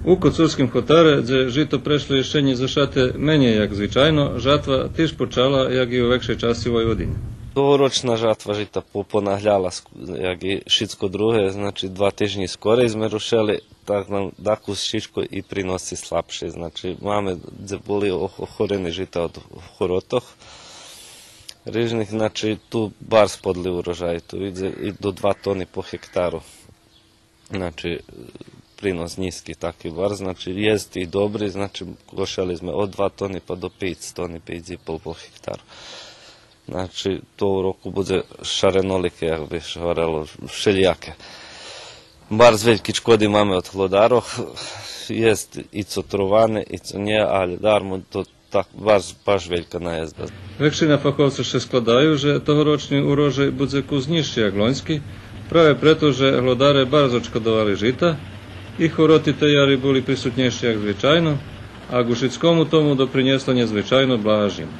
У Коцурськім хуторі, де жито прийшло ще не зашати менше, як звичайно, жатва теж почала, як і у векшій часі Войводині. Тогорочна жатва жита понагляла, як і шицько друге, значить 2 тижні скоро ми рушили, так нам таку щічку і приноси слабше. Значить, мами, де були охорені жита від хоротох рижних, значить, tu bar spodli urožaj, tu ide i do 2 toni po hektaru. Znači, prinos niski taki bar, znači, jest i dobri, znači, košali smo od 2 toni pa do 5 toni, 5,5 po hektaru. Znači, to u roku bude šarenolike, jak bi švarelo, všeljake. Bar zveljki škodi mame od hlodaroh, jest i co trovane, i co nje, ali darmo to так, baš велика наезда. Векшина фаховці ще складають, що тогорічний урожай буде кузніший, як лонський, праве прето, що глодари bardzo шкодували жита, і хороти та яри були присутніші, як звичайно, а Гушицькому тому допринесла незвичайно блага зима.